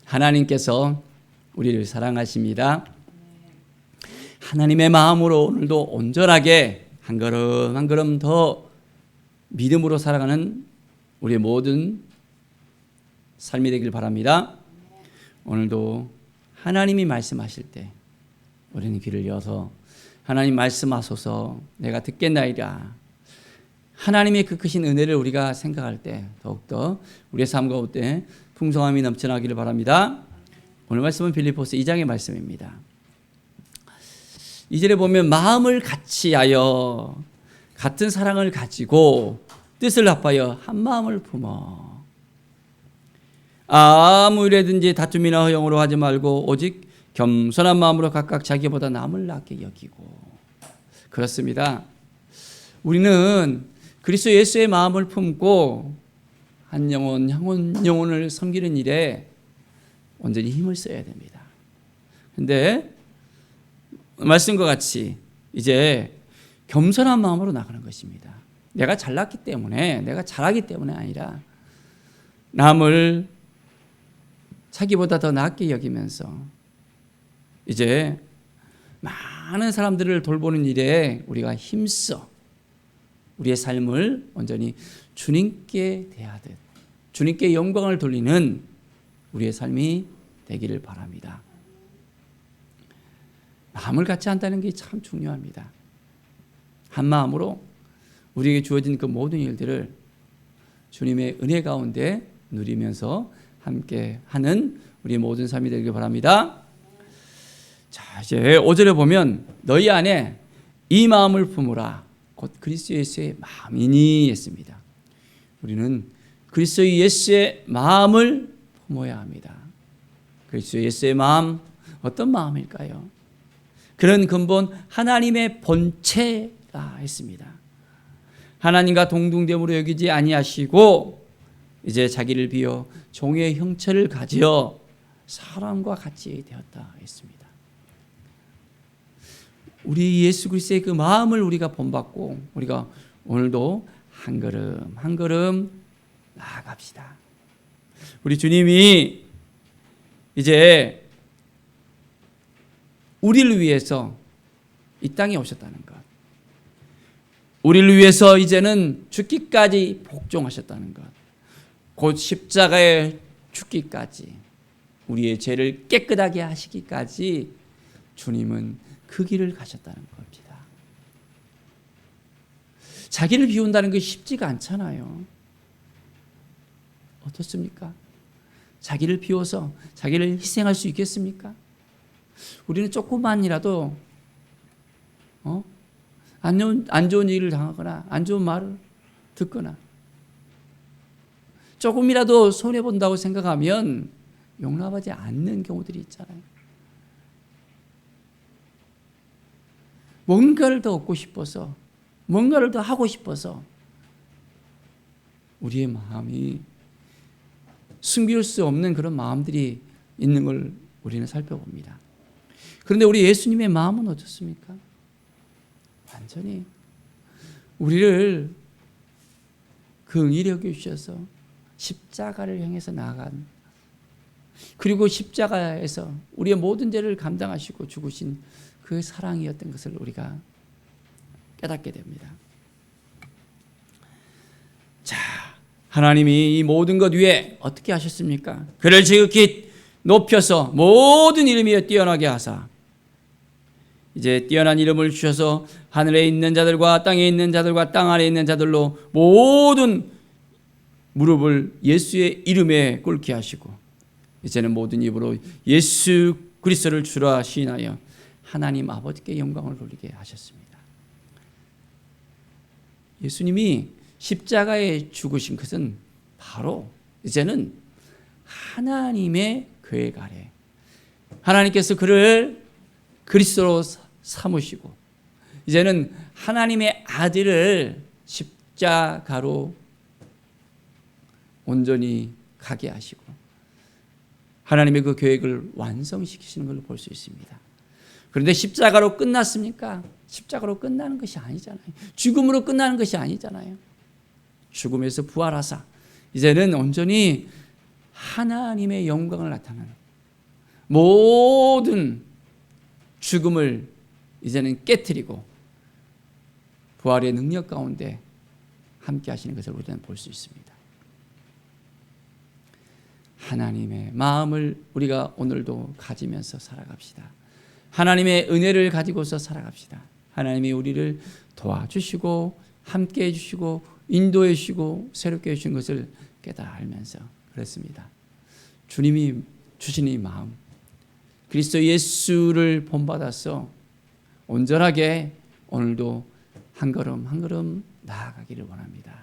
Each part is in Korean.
하나님께서 우리를 사랑하십니다. 하나님의 마음으로 오늘도 온전하게 한 걸음 한 걸음 더 믿음으로 살아가는 우리의 모든 삶이 되길 바랍니다. 오늘도 하나님이 말씀하실 때 우리는 귀를 여서 하나님 말씀하소서 내가 듣겠나이다. 하나님의 그 크신 은혜를 우리가 생각할 때 더욱더 우리의 삶 가운데 풍성함이 넘쳐나기를 바랍니다. 오늘 말씀은 빌립보서 2장의 말씀입니다. 2절에 보면 마음을 같이하여 같은 사랑을 가지고 뜻을 합하여 한 마음을 품어 아무 일에든지 다툼이나 허용으로 하지 말고 오직 겸손한 마음으로 각각 자기보다 남을 낫게 여기고. 그렇습니다. 우리는 그리스도 예수의 마음을 품고 한 영혼을 섬기는 일에 온전히 힘을 써야 됩니다. 그런데 말씀과 같이 이제 겸손한 마음으로 나가는 것입니다. 내가 잘났기 때문에, 내가 잘하기 때문에 아니라 남을 자기보다 더 낫게 여기면서 이제 많은 사람들을 돌보는 일에 우리가 힘써 우리의 삶을 온전히 주님께 대하듯 주님께 영광을 돌리는 우리의 삶이 되기를 바랍니다. 마음을 같이 한다는 게 참 중요합니다. 한 마음으로 우리에게 주어진 그 모든 일들을 주님의 은혜 가운데 누리면서 함께 하는 우리 모든 삶이 되길 바랍니다. 자, 이제 5절에 보면 너희 안에 이 마음을 품으라 곧 그리스도 예수의 마음이니 했습니다. 우리는 그리스도 예수의 마음을 품어야 합니다. 그리스도 예수의 마음 어떤 마음일까요? 그런 근본 하나님의 본체가 있습니다. 하나님과 동등됨으로 여기지 아니하시고 이제 자기를 비워 종의 형체를 가지어 사람과 같이 되었다 했습니다. 우리 예수 그리스도의 그 마음을 우리가 본받고 우리가 오늘도 한 걸음 한 걸음 나아갑시다. 우리 주님이 이제 우리를 위해서 이 땅에 오셨다는 것, 우리를 위해서 이제는 죽기까지 복종하셨다는 것, 곧 십자가에 죽기까지 우리의 죄를 깨끗하게 하시기까지 주님은 그 길을 가셨다는 겁니다. 자기를 비운다는 게 쉽지가 않잖아요. 어떻습니까? 자기를 비워서 자기를 희생할 수 있겠습니까? 우리는 조금만이라도 안 좋은 일을 당하거나 안 좋은 말을 듣거나 조금이라도 손해본다고 생각하면 용납하지 않는 경우들이 있잖아요. 뭔가를 더 얻고 싶어서 뭔가를 더 하고 싶어서 우리의 마음이 숨길 수 없는 그런 마음들이 있는 걸 우리는 살펴봅니다. 그런데 우리 예수님의 마음은 어떻습니까? 완전히 우리를 긍휼히 여겨주셔서 십자가를 향해서 나아간, 그리고 십자가에서 우리의 모든 죄를 감당하시고 죽으신 그 사랑이었던 것을 우리가 깨닫게 됩니다. 자, 하나님이 이 모든 것 위에 어떻게 하셨습니까? 그를 지극히 높여서 모든 이름이여 뛰어나게 하사 이제 뛰어난 이름을 주셔서 하늘에 있는 자들과 땅에 있는 자들과 땅 아래에 있는 자들로 모든 무릎을 예수의 이름에 꿇게 하시고 이제는 모든 입으로 예수 그리스도를 주라 시인하여 하나님 아버지께 영광을 돌리게 하셨습니다. 예수님이 십자가에 죽으신 것은 바로 이제는 하나님의 계획 아래 하나님께서 그를 그리스도로 삼으시고 이제는 하나님의 아들을 십자가로 온전히 가게 하시고 하나님의 그 계획을 완성시키시는 걸 볼 수 있습니다. 그런데 십자가로 끝났습니까? 십자가로 끝나는 것이 아니잖아요. 죽음으로 끝나는 것이 아니잖아요. 죽음에서 부활하사 이제는 온전히 하나님의 영광을 나타내는 모든 죽음을 이제는 깨트리고 부활의 능력 가운데 함께 하시는 것을 우리는 볼 수 있습니다. 하나님의 마음을 우리가 오늘도 가지면서 살아갑시다. 하나님의 은혜를 가지고서 살아갑시다. 하나님이 우리를 도와주시고 함께 해주시고 인도해 주시고 새롭게 해주신 것을 깨달아 알면서 그렇습니다. 주님이 주신 이 마음, 그리스도 예수를 본받아서 온전하게 오늘도 한 걸음 한 걸음 나아가기를 원합니다.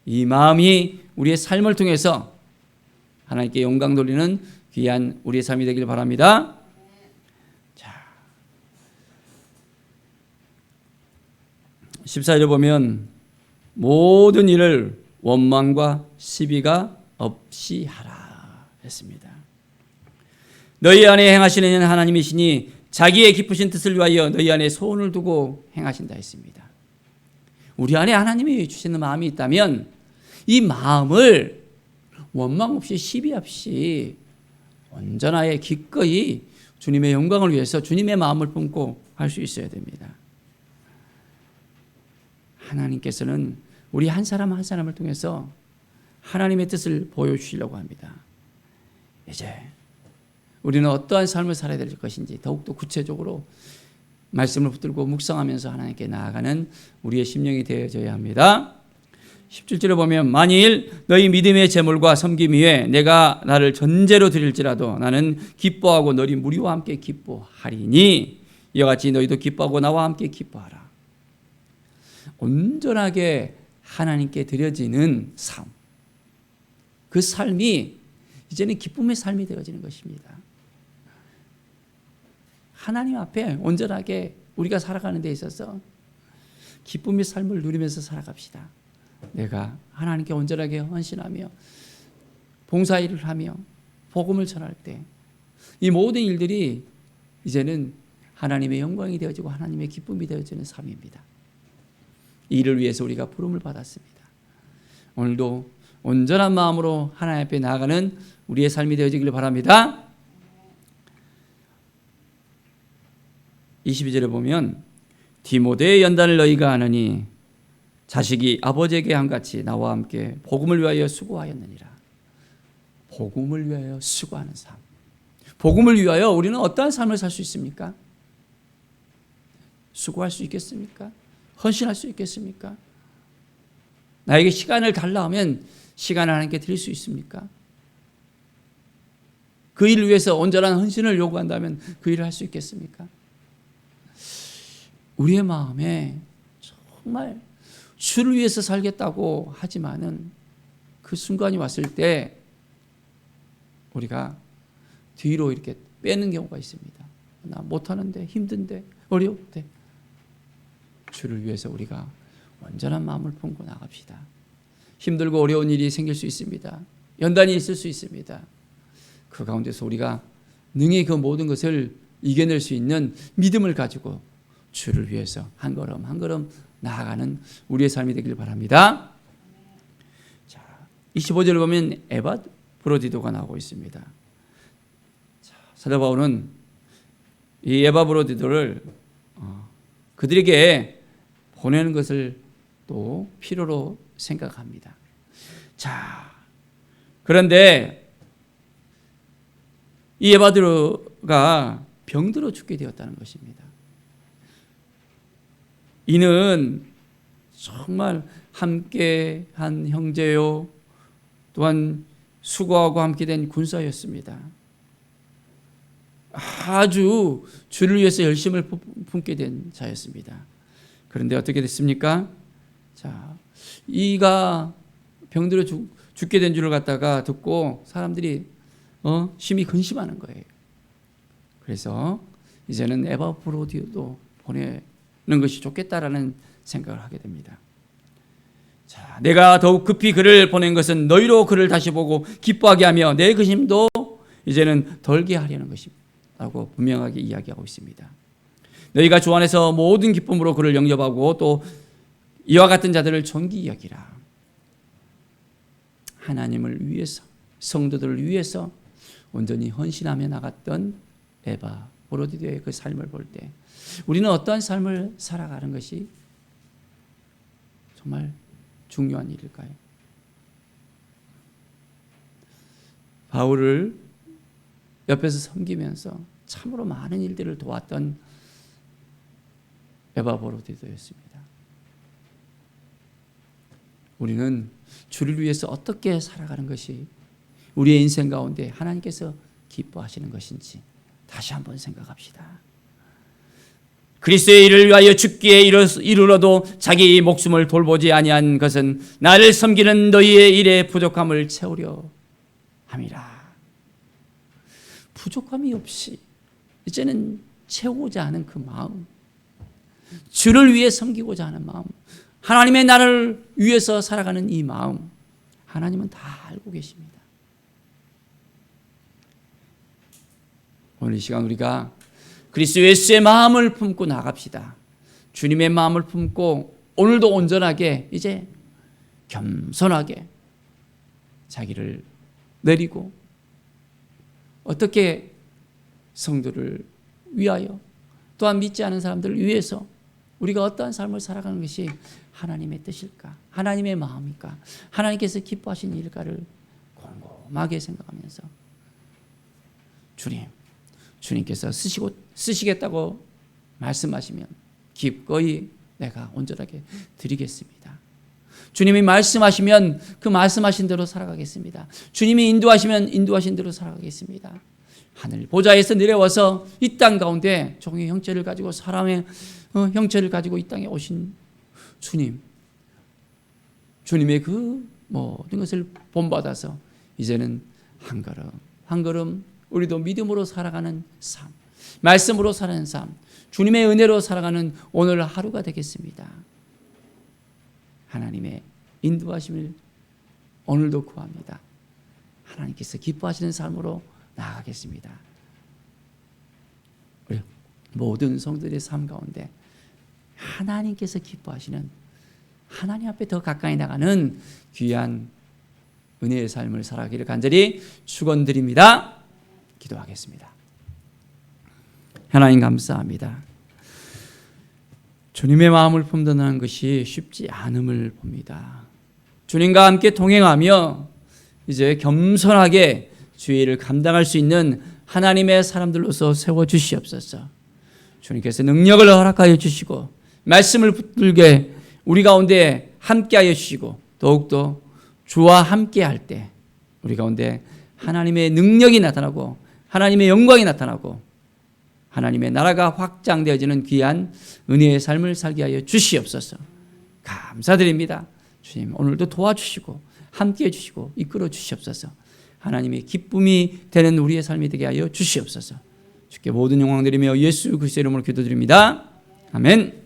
이 마음이 우리의 삶을 통해서 하나님께 영광 돌리는 귀한 우리의 삶이 되기를 바랍니다. 자, 14절에 보면 모든 일을 원망과 시비가 없이 하라 했습니다. 너희 안에 행하시는 이는 하나님이시니 자기의 기쁘신 뜻을 위하여 너희 안에 소원을 두고 행하신다 했습니다. 우리 안에 하나님이 주시는 마음이 있다면 이 마음을 원망 없이 시비 없이 온전하게 기꺼이 주님의 영광을 위해서 주님의 마음을 품고 할 수 있어야 됩니다. 하나님께서는 우리 한 사람 한 사람을 통해서 하나님의 뜻을 보여주시려고 합니다. 이제 우리는 어떠한 삶을 살아야 될 것인지 더욱더 구체적으로 말씀을 붙들고 묵상하면서 하나님께 나아가는 우리의 심령이 되어져야 합니다. 17절에 보면 만일 너희 믿음의 제물과 섬김 위에 내가 나를 전제로 드릴지라도 나는 기뻐하고 너희 무리와 함께 기뻐하리니 이와 같이 너희도 기뻐하고 나와 함께 기뻐하라. 온전하게 하나님께 드려지는 삶, 그 삶이 이제는 기쁨의 삶이 되어지는 것입니다. 하나님 앞에 온전하게 우리가 살아가는 데 있어서 기쁨의 삶을 누리면서 살아갑시다. 내가 하나님께 온전하게 헌신하며 봉사일을 하며 복음을 전할 때 이 모든 일들이 이제는 하나님의 영광이 되어지고 하나님의 기쁨이 되어지는 삶입니다. 이 일을 위해서 우리가 부름을 받았습니다. 오늘도 온전한 마음으로 하나님 앞에 나아가는 우리의 삶이 되어지기를 바랍니다. 22절에 보면 디모데의 연단을 너희가 아느니 자식이 아버지에게 함같이 나와 함께 복음을 위하여 수고하였느니라. 복음을 위하여 수고하는 삶. 복음을 위하여 우리는 어떠한 삶을 살 수 있습니까? 수고할 수 있겠습니까? 헌신할 수 있겠습니까? 나에게 시간을 달라 하면 시간을 하나님께 드릴 수 있습니까? 그 일을 위해서 온전한 헌신을 요구한다면 그 일을 할 수 있겠습니까? 우리의 마음에 정말 주를 위해서 살겠다고 하지만은 그 순간이 왔을 때 우리가 뒤로 이렇게 빼는 경우가 있습니다. 나 못하는데, 힘든데, 어려울 때 주를 위해서 우리가 온전한 마음을 품고 나갑시다. 힘들고 어려운 일이 생길 수 있습니다. 연단이 있을 수 있습니다. 그 가운데서 우리가 능히 그 모든 것을 이겨낼 수 있는 믿음을 가지고 주를 위해서 한 걸음 한 걸음 나아가는 우리의 삶이 되길 바랍니다. 자, 25절을 보면 에바브로디도가 나오고 있습니다. 자, 사도 바울은 이 에바브로디도를 그들에게 보내는 것을 또 필요로 생각합니다. 자, 그런데 이 에바브로가 병들어 죽게 되었다는 것입니다. 이는 정말 함께한 형제요, 또한 수고하고 함께된 군사였습니다. 아주 주를 위해서 열심을 품게 된 자였습니다. 그런데 어떻게 됐습니까? 자, 이가 병들어 죽게 된 줄을 갖다가 듣고 사람들이 심히 근심하는 거예요. 그래서 이제는 에바브로디도 보내는 것이 좋겠다라는 생각을 하게 됩니다. 자, 내가 더욱 급히 그를 보낸 것은 너희로 그를 다시 보고 기뻐하게 하며 내 근심도 이제는 덜게 하려는 것이라고 분명하게 이야기하고 있습니다. 너희가 주 안에서 모든 기쁨으로 그를 영접하고 또 이와 같은 자들을 존귀히 여기라. 하나님을 위해서 성도들을 위해서 온전히 헌신하며 나갔던 에바 브로디도의 그 삶을 볼 때 우리는 어떠한 삶을 살아가는 것이 정말 중요한 일일까요? 바울을 옆에서 섬기면서 참으로 많은 일들을 도왔던 에바 브로디도였습니다. 우리는 주를 위해서 어떻게 살아가는 것이 우리의 인생 가운데 하나님께서 기뻐하시는 것인지 다시 한번 생각합시다. 그리스도의 일을 위하여 죽기에 이르러도 자기 목숨을 돌보지 아니한 것은 나를 섬기는 너희의 일에 부족함을 채우려 함이라. 부족함이 없이 이제는 채우고자 하는 그 마음, 주를 위해 섬기고자 하는 마음, 하나님의 나라를 위해서 살아가는 이 마음, 하나님은 다 알고 계십니다. 오늘 이 시간 우리가 그리스도 예수의 마음을 품고 나갑시다. 주님의 마음을 품고 오늘도 온전하게 이제 겸손하게 자기를 내리고 어떻게 성도를 위하여 또한 믿지 않은 사람들을 위해서 우리가 어떠한 삶을 살아가는 것이 하나님의 뜻일까? 하나님의 마음일까? 하나님께서 기뻐하시는 일일까를 곰곰하게 생각하면서 주님께서 쓰시겠다고 말씀하시면 기꺼이 내가 온전하게 드리겠습니다. 주님이 말씀하시면 그 말씀하신 대로 살아가겠습니다. 주님이 인도하시면 인도하신 대로 살아가겠습니다. 하늘 보좌에서 내려와서 이 땅 가운데 종의 형체를 가지고 사람의 형체를 가지고 이 땅에 오신 주님의 그 모든 것을 본받아서 이제는 한 걸음 우리도 믿음으로 살아가는 삶, 말씀으로 살아가는 삶, 주님의 은혜로 살아가는 오늘 하루가 되겠습니다. 하나님의 인도하심을 오늘도 구합니다. 하나님께서 기뻐하시는 삶으로 나아가겠습니다. 우리 모든 성도들의 삶 가운데 하나님께서 기뻐하시는 하나님 앞에 더 가까이 나가는 귀한 은혜의 삶을 살아가기를 간절히 축원드립니다. 기도하겠습니다. 하나님 감사합니다. 주님의 마음을 품는다는 것이 쉽지 않음을 봅니다. 주님과 함께 동행하며 이제 겸손하게 주의 일을 감당할 수 있는 하나님의 사람들로서 세워주시옵소서. 주님께서 능력을 허락하여 주시고 말씀을 붙들게 우리 가운데 함께하여 주시고 더욱더 주와 함께할 때 우리 가운데 하나님의 능력이 나타나고 하나님의 영광이 나타나고 하나님의 나라가 확장되어지는 귀한 은혜의 삶을 살게 하여 주시옵소서. 감사드립니다. 주님 오늘도 도와주시고 함께해 주시고 이끌어 주시옵소서. 하나님의 기쁨이 되는 우리의 삶이 되게 하여 주시옵소서. 주께 모든 영광 드리며 예수 그리스도의 이름으로 기도드립니다. 아멘.